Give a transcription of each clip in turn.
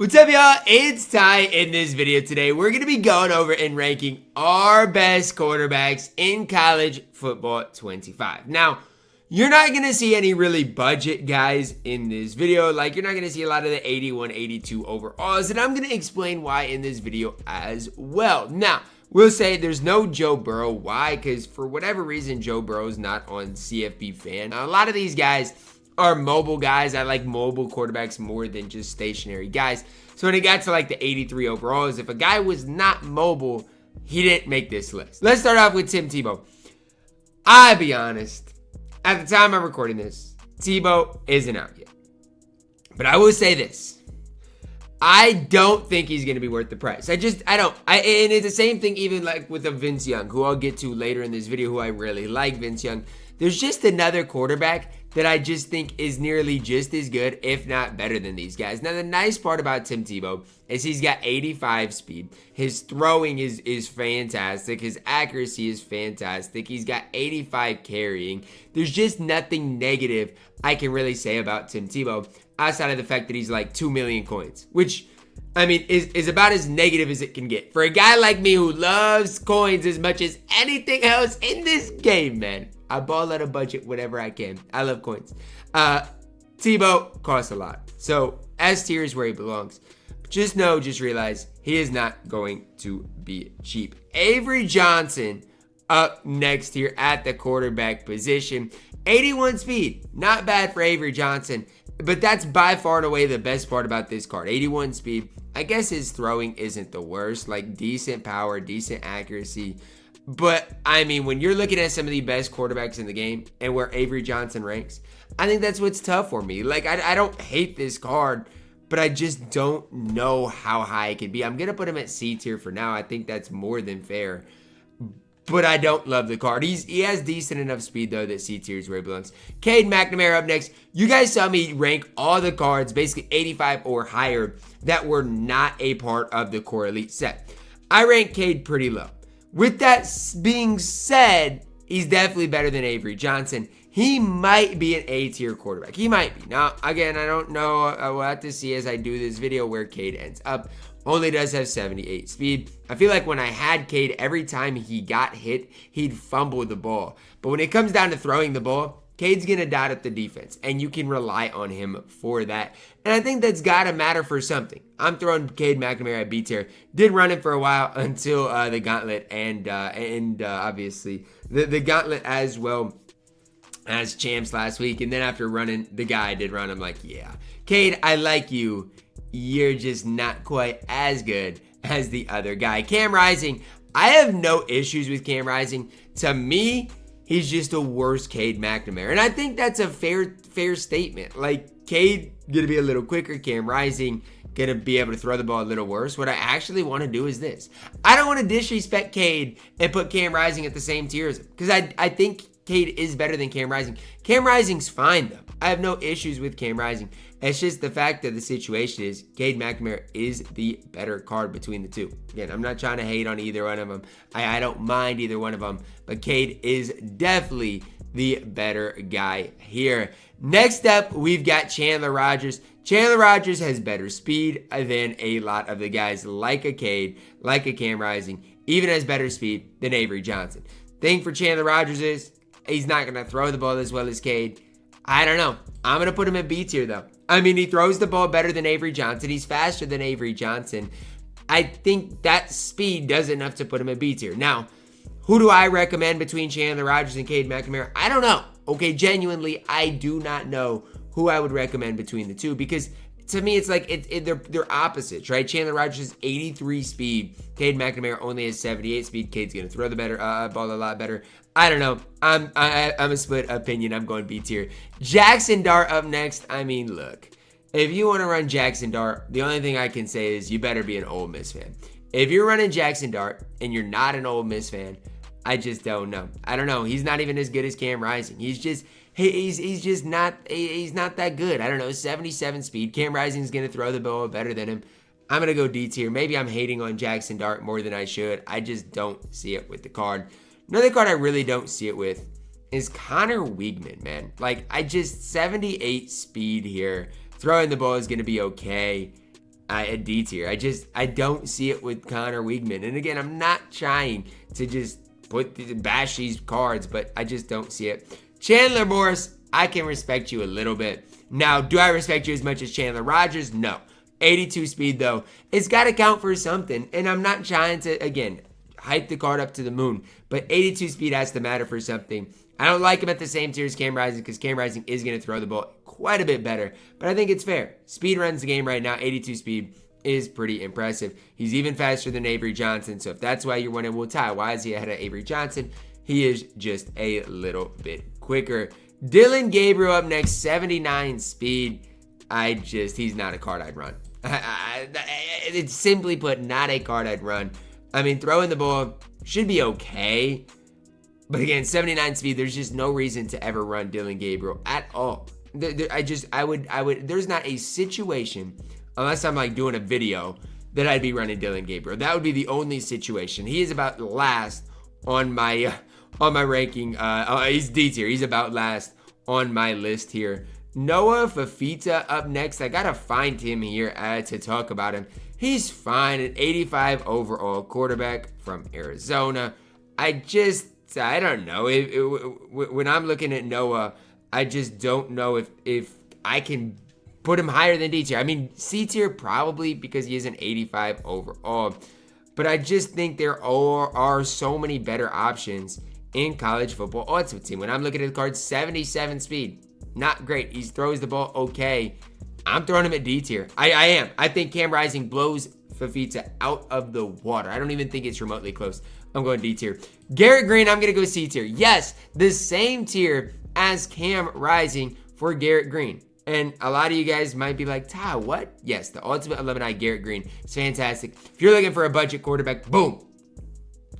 What's up, y'all? It's Ty. In this video today, we're going to be going over and ranking our best quarterbacks in college football 25. Now, you're not going to see any really budget guys in this video. Like, you're not going to see a lot of the 81, 82 overalls, and I'm going to explain why in this video as well. Now, we'll say there's no Joe Burrow. Why? Because for whatever reason, Joe Burrow's not on CFB fan. Now, a lot of these guys are mobile guys. I like mobile quarterbacks more than just stationary guys. So when it got to like the 83 overalls, if a guy was not mobile, he didn't make this list. Let's start off with Tim Tebow. I'll be honest, at the time I'm recording this, Tebow isn't out yet. But I will say this. I don't think he's going to be worth the price. I don't. And it's the same thing even like with a Vince Young, who I'll get to later in this video, who I really like, Vince Young. There's just another quarterback that I just think is nearly just as good, if not better than these guys. Now, the nice part about Tim Tebow is he's got 85 speed. His throwing is fantastic. His accuracy is fantastic. He's got 85 carrying. There's just nothing negative I can really say about Tim Tebow outside of the fact that he's like 2 million coins, which, I mean, is about as negative as it can get. For a guy like me who loves coins as much as anything else in this game, man. I ball out of budget whenever I can. I love coins. Tebow costs a lot. So S tier is where he belongs. But just realize he is not going to be cheap. Avery Johnson up next here at the quarterback position. 81 speed. Not bad for Avery Johnson. But that's by far and away the best part about this card. 81 speed. I guess his throwing isn't the worst. Like decent power, decent accuracy. But, I mean, when you're looking at some of the best quarterbacks in the game and where Avery Johnson ranks, I think that's what's tough for me. Like, I don't hate this card, but I just don't know how high it could be. I'm going to put him at C tier for now. I think that's more than fair. But I don't love the card. He has decent enough speed, though, that C tier is where he belongs. Cade McNamara up next. You guys saw me rank all the cards, basically 85 or higher, that were not a part of the Core Elite set. I rank Cade pretty low. With that being said, he's definitely better than Avery Johnson. He might be an A-tier quarterback. He might be. Now, again, I don't know. I will have to see as I do this video where Cade ends up. Only does have 78 speed. I feel like when I had Cade, every time he got hit, he'd fumble the ball. But when it comes down to throwing the ball, Cade's going to dot up the defense, and you can rely on him for that. And I think that's got to matter for something. I'm throwing Cade McNamara at B tier. Did run it for a while until the gauntlet and obviously the gauntlet as well as champs last week. And then after running, the guy I did run, I'm like, yeah, Cade, I like you. You're just not quite as good as the other guy. Cam Rising, I have no issues with Cam Rising. To me, he's just a worse Cade McNamara. And I think that's a fair statement. Like, Cade going to be a little quicker. Cam Rising going to be able to throw the ball a little worse. What I actually want to do is this. I don't want to disrespect Cade and put Cam Rising at the same tier as him. Because I think Cade is better than Cam Rising. Cam Rising's fine, though. I have no issues with Cam Rising. It's just the fact of the situation is Cade McNamara is the better card between the two. Again, I'm not trying to hate on either one of them. I don't mind either one of them. But Cade is definitely the better guy here. Next up, we've got Chandler Rogers. Chandler Rogers has better speed than a lot of the guys like a Cade, like a Cam Rising, even has better speed than Avery Johnson. Thing for Chandler Rogers is he's not going to throw the ball as well as Cade. I don't know. I'm going to put him in B tier, though. I mean, he throws the ball better than Avery Johnson. He's faster than Avery Johnson. I think that speed does enough to put him in B tier. Now, who do I recommend between Chandler Rogers and Cade McNamara? I don't know. Okay, genuinely, I do not know who I would recommend between the two because to me, it's like they're opposites, right? Chandler Rogers has 83 speed. Cade McNamara only has 78 speed. Cade's going to throw the ball a lot better. I don't know. I'm a split opinion. I'm going B tier. Jackson Dart up next. I mean, look. If you want to run Jackson Dart, the only thing I can say is you better be an Ole Miss fan. If you're running Jackson Dart and you're not an Ole Miss fan, I just don't know. I don't know. He's not even as good as Cam Rising. He's just not that good. I don't know. 77 speed. Cam Rising's going to throw the ball better than him. I'm going to go D tier. Maybe I'm hating on Jackson Dart more than I should. I just don't see it with the card. Another card I really don't see it with is Connor Weigman, man. Like, 78 speed here. Throwing the ball is going to be okay. a D tier. I don't see it with Connor Weigman. And again, I'm not trying to just bash these cards, but I just don't see it. Chandler Morris, I can respect you a little bit. Now, do I respect you as much as Chandler Rogers? No. 82 speed, though. It's got to count for something. And I'm not trying to, again, hype the card up to the moon. But 82 speed has to matter for something. I don't like him at the same tier as Cam Rising because Cam Rising is going to throw the ball quite a bit better. But I think it's fair. Speed runs the game right now. 82 speed is pretty impressive. He's even faster than Avery Johnson. So if that's why you're wondering, well, Ty, why is he ahead of Avery Johnson? He is just a little bit quicker. Dylan Gabriel up next, 79 speed. He's not a card I'd run. It's simply put, not a card I'd run. I mean, throwing the ball should be okay. But again, 79 speed, there's just no reason to ever run Dylan Gabriel at all. There's not a situation, unless I'm like doing a video, that I'd be running Dylan Gabriel. That would be the only situation. He is about last on my ranking. He's D tier. He's about last on my list here. Noah Fafita up next. I gotta find him here to talk about him. He's fine at 85 overall, quarterback from Arizona. I don't know. When I'm looking at Noah, I just don't know if I can put him higher than D tier. I mean, C tier probably because he is an 85 overall. But I just think there are so many better options in college football ultimate team. When I'm looking at the card, 77 speed. Not great. He throws the ball okay. I'm throwing him at D tier. I am. I think Cam Rising blows Fafita out of the water. I don't even think it's remotely close. I'm going D tier. Garrett Green, I'm going to go C tier. Yes, the same tier as Cam Rising for Garrett Green. And a lot of you guys might be like, Ty, what? Yes, the Ultimate Alumni Garrett Green is fantastic. If you're looking for a budget quarterback, boom.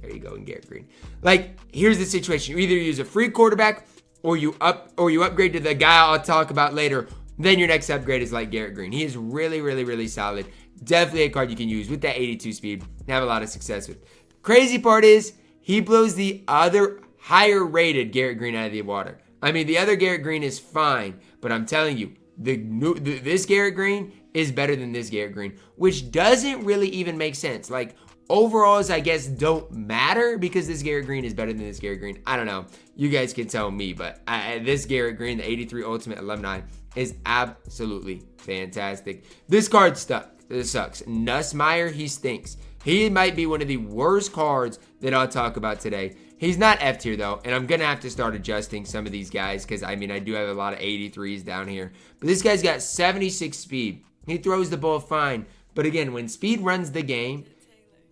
There you go in Garrett Green. Like, here's the situation. You either use a free quarterback or you upgrade to the guy I'll talk about later. Then your next upgrade is like Garrett Green. He is really, really, really solid. Definitely a card you can use with that 82 speed and have a lot of success with. Crazy part is he blows the other higher rated Garrett Green out of the water. I mean, the other Garrett Green is fine, but I'm telling you, this Garrett Green is better than this Garrett Green, which doesn't really even make sense. Like, overalls, I guess, don't matter because this Garrett Green is better than this Garrett Green. I don't know. You guys can tell me, but this Garrett Green, the 83 Ultimate Alumni, is absolutely fantastic. This card sucks. Nussmeier, he stinks. He might be one of the worst cards that I'll talk about today. He's not F tier though, and I'm going to have to start adjusting some of these guys because, I mean, I do have a lot of 83s down here. But this guy's got 76 speed. He throws the ball fine. But again, when speed runs the game,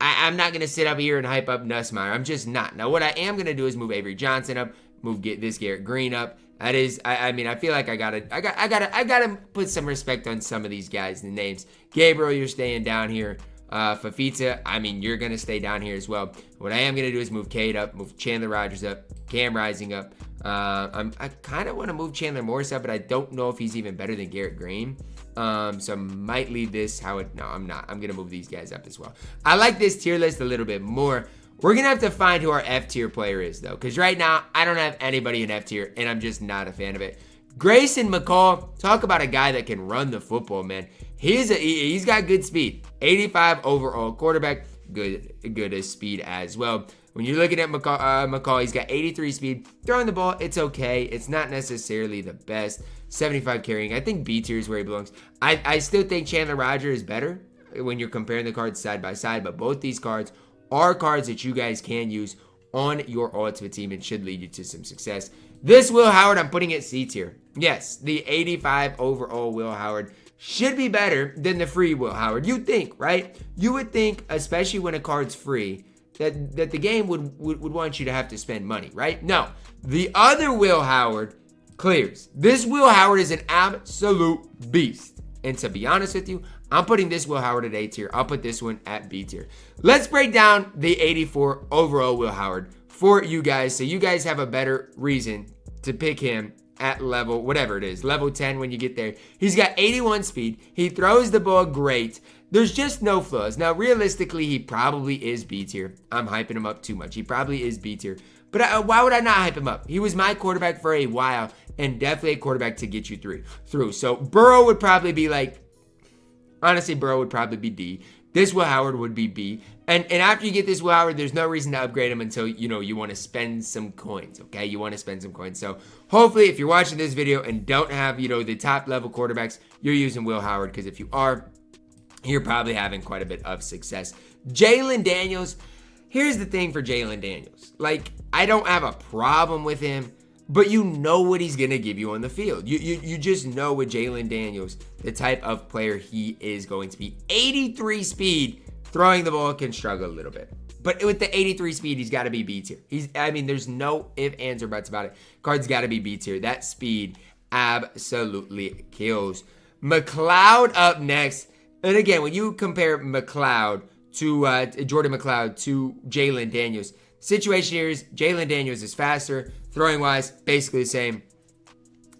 I'm not going to sit up here and hype up Nussmeier. I'm just not. Now, what I am going to do is move Avery Johnson up, get this Garrett Green up. That is, I mean, I feel like I gotta put some respect on some of these guys' names. Gabriel, you're staying down here. Fafita, I mean, you're going to stay down here as well. What I am going to do is move Cade up, move Chandler Rogers up, Cam Rising up. I kind of want to move Chandler Morris up, but I don't know if he's even better than Garrett Green. So I might leave this how it, no, I'm not. I'm going to move these guys up as well. I like this tier list a little bit more. We're going to have to find who our F tier player is, though, because right now, I don't have anybody in F tier, and I'm just not a fan of it. Grayson McCall, talk about a guy that can run the football, man. He's got good speed. 85 overall quarterback, good as speed as well. When you're looking at McCall, he's got 83 speed. Throwing the ball, it's okay. It's not necessarily the best. 75 carrying. I think B tier is where he belongs. I still think Chandler Rogers is better when you're comparing the cards side by side, but both these cards are cards that you guys can use on your ultimate team and should lead you to some success. This Will Howard, I'm putting it C tier. Yes, the 85 overall Will Howard should be better than the free Will Howard. You'd think, right? You would think, especially when a card's free, that the game would want you to have to spend money, right? No, the other Will Howard clears. This Will Howard is an absolute beast. And to be honest with you, I'm putting this Will Howard at A tier. I'll put this one at B tier. Let's break down the 84 overall Will Howard for you guys so you guys have a better reason to pick him at level, whatever it is, level 10 when you get there. He's got 81 speed. He throws the ball great. There's just no flaws. Now, realistically, he probably is B tier. I'm hyping him up too much. He probably is B tier. But why would I not hype him up? He was my quarterback for a while and definitely a quarterback to get you through. So Burrow would probably be like Honestly, Burrow would probably be D. This Will Howard would be B. And after you get this Will Howard, there's no reason to upgrade him until, you want to spend some coins, okay? You want to spend some coins. So hopefully if you're watching this video and don't have, the top level quarterbacks, you're using Will Howard, because if you are, you're probably having quite a bit of success. Jalen Daniels, here's the thing for Jalen Daniels. Like, I don't have a problem with him, but you know what he's going to give you on the field. You just know with Jalen Daniels, the type of player he is going to be. 83 speed, throwing the ball can struggle a little bit. But with the 83 speed, he's got to be B tier. There's no ifs, ands, or buts about it. Card's got to be B tier. That speed absolutely kills. McLeod up next. And again, when you compare McLeod to Jordan McLeod to Jalen Daniels, situation here is Jalen Daniels is faster. Throwing wise, basically the same.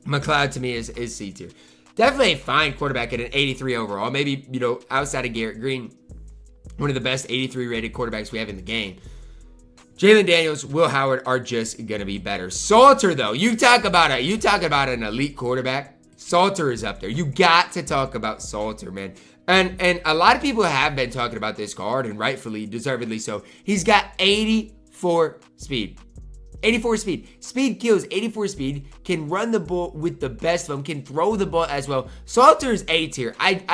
McLeod to me is C tier. Definitely a fine quarterback at an 83 overall. Maybe, outside of Garrett Green, one of the best 83 rated quarterbacks we have in the game. Jalen Daniels, Will Howard are just gonna be better. Salter, though, you talk about an elite quarterback. Salter is up there. You got to talk about Salter, man. And a lot of people have been talking about this card, and rightfully, deservedly so. He's got 84 speed. 84 speed. Speed kills. 84 speed. Can run the ball with the best of them. Can throw the ball as well. Salter is A tier. I'm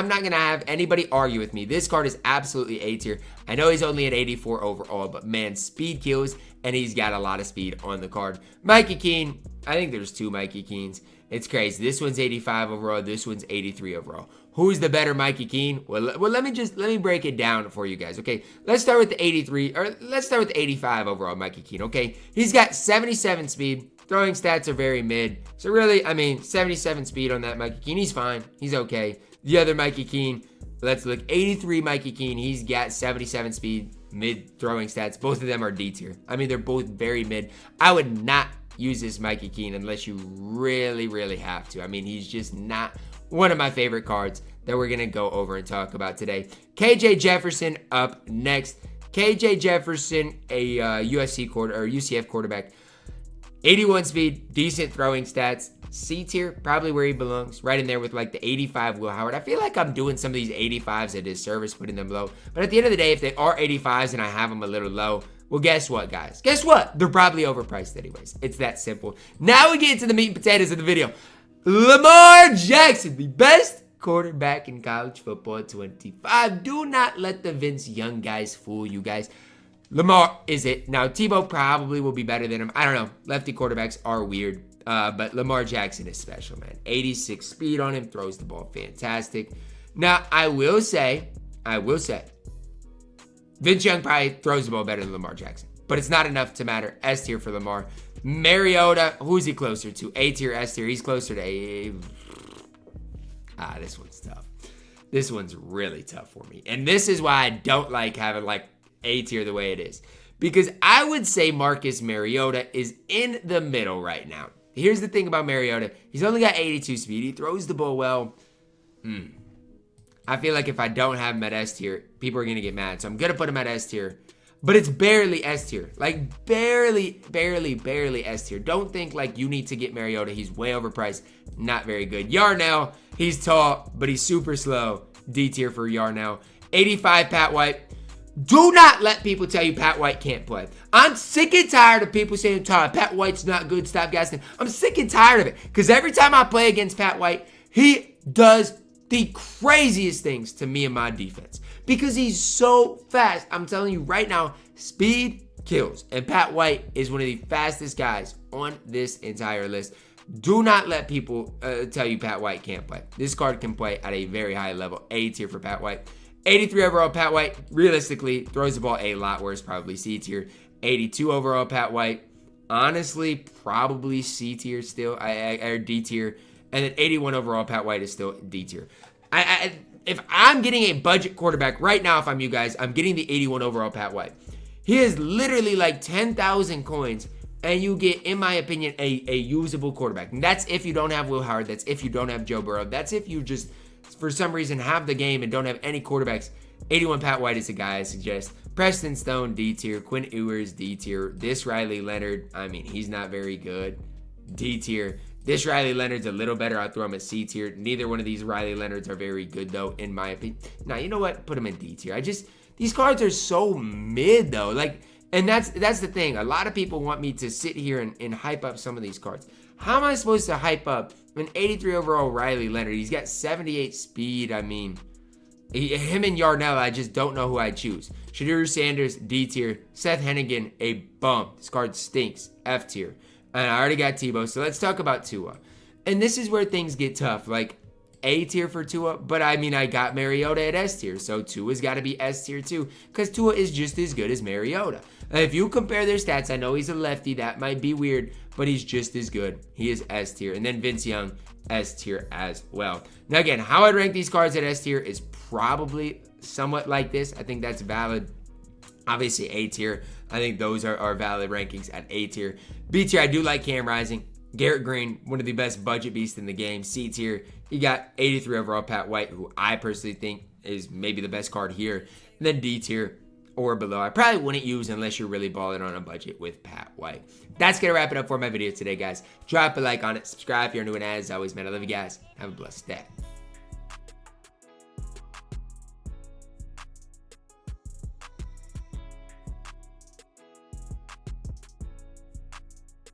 not going to have anybody argue with me. This card is absolutely A tier. I know he's only at 84 overall, but man, speed kills, and he's got a lot of speed on the card. Mikey Keene. I think there's two Mikey Keenes. It's crazy. This one's 85 overall. This one's 83 overall. Who's the better Mikey Keene? Well, let me break it down for you guys, okay? Let's start with the 83, or let's start with the 85 overall Mikey Keene, okay? He's got 77 speed. Throwing stats are very mid. So really, 77 speed on that Mikey Keene. He's fine. He's okay. The other Mikey Keene, let's look. 83 Mikey Keene. He's got 77 speed, mid throwing stats. Both of them are D tier. They're both very mid. I would not use this Mikey Keene unless you really, really have to. He's just not one of my favorite cards that we're going to go over and talk about today. KJ Jefferson up next. KJ Jefferson, a UCF quarterback. 81 speed, decent throwing stats. C tier, probably where he belongs. Right in there with like the 85 Will Howard. I feel like I'm doing some of these 85s a disservice, putting them low. But at the end of the day, if they are 85s and I have them a little low, well, guess what, guys? Guess what? They're probably overpriced anyways. It's that simple. Now we get into the meat and potatoes of the video. Lamar Jackson, the best quarterback in college football 25. Do not let the Vince Young guys fool you guys. Lamar is it. Now, Tebow probably will be better than him. I don't know. Lefty quarterbacks are weird. But Lamar Jackson is special, man. 86 speed on him. Throws the ball fantastic. Now, I will say, Vince Young probably throws the ball better than Lamar Jackson. But it's not enough to matter. S tier for Lamar. Mariota, who's he closer to? A tier, S tier. He's closer to A. This one's tough. This one's really tough for me. And this is why I don't like having like A tier the way it is. Because I would say Marcus Mariota is in the middle right now. Here's the thing about Mariota. He's only got 82 speed. He throws the ball well. I feel like if I don't have him at S tier, people are going to get mad. So I'm going to put him at S tier. But it's barely S tier. Like barely S tier. Don't think like you need to get Mariota. He's way overpriced. Not very good. Yarnell, he's tall, but he's super slow. D tier for Yarnell. 85 Pat White. Do not let people tell you Pat White can't play. I'm sick and tired of people saying, Pat White's not good. Stop gassing. I'm sick and tired of it. Because every time I play against Pat White, he does the craziest things to me and my defense. Because he's so fast. I'm telling you right now, speed kills. And Pat White is one of the fastest guys on this entire list. Do not let people tell you Pat White can't play. This card can play at a very high level. A tier for Pat White. 83 overall Pat White, realistically, throws the ball a lot worse, probably C tier. 82 overall Pat White, honestly, probably C tier still, or D tier. And then 81 overall Pat White is still D tier. If I'm getting a budget quarterback right now, if I'm you guys, I'm getting the 81 overall Pat White. He is literally like 10,000 coins, and you get, in my opinion, a usable quarterback. And that's if you don't have Will Howard. That's if you don't have Joe Burrow. That's if you just, for some reason, have the game and don't have any quarterbacks. 81 Pat White is a guy I suggest. Preston Stone, D tier. Quinn Ewers, D tier. This Riley Leonard, he's not very good. D tier. This Riley Leonard's a little better. I'll throw him at C tier. Neither one of these Riley Leonards are very good, though, in my opinion. Now, you know what? Put him in D tier. These cards are so mid, though. Like, and that's the thing. A lot of people want me to sit here and hype up some of these cards. How am I supposed to hype up an 83 overall Riley Leonard? He's got 78 speed. I mean, him and Yarnell, I just don't know who I'd choose. Shedeur Sanders, D tier. Seth Hennigan, a bump. This card stinks. F tier. And I already got Tebow, so let's talk about Tua. And this is where things get tough. Like, A tier for Tua, but I mean, I got Mariota at S tier, so Tua's got to be S tier too, because Tua is just as good as Mariota. If you compare their stats, I know he's a lefty, that might be weird, but he's just as good. He is S tier. And then Vince Young, S tier as well. Now again, how I'd rank these cards at S tier is probably somewhat like this. I think that's valid. Obviously A tier, I think those are valid rankings at A tier. B tier, I do like Cam Rising. Garrett Green, one of the best budget beasts in the game. C tier, you got 83 overall Pat White, who I personally think is maybe the best card here. And then D tier or below, I probably wouldn't use unless you're really balling on a budget with Pat White. That's going to wrap it up for my video today, guys. Drop a like on it. Subscribe if you're new, and as always, man, I love you guys. Have a blessed day.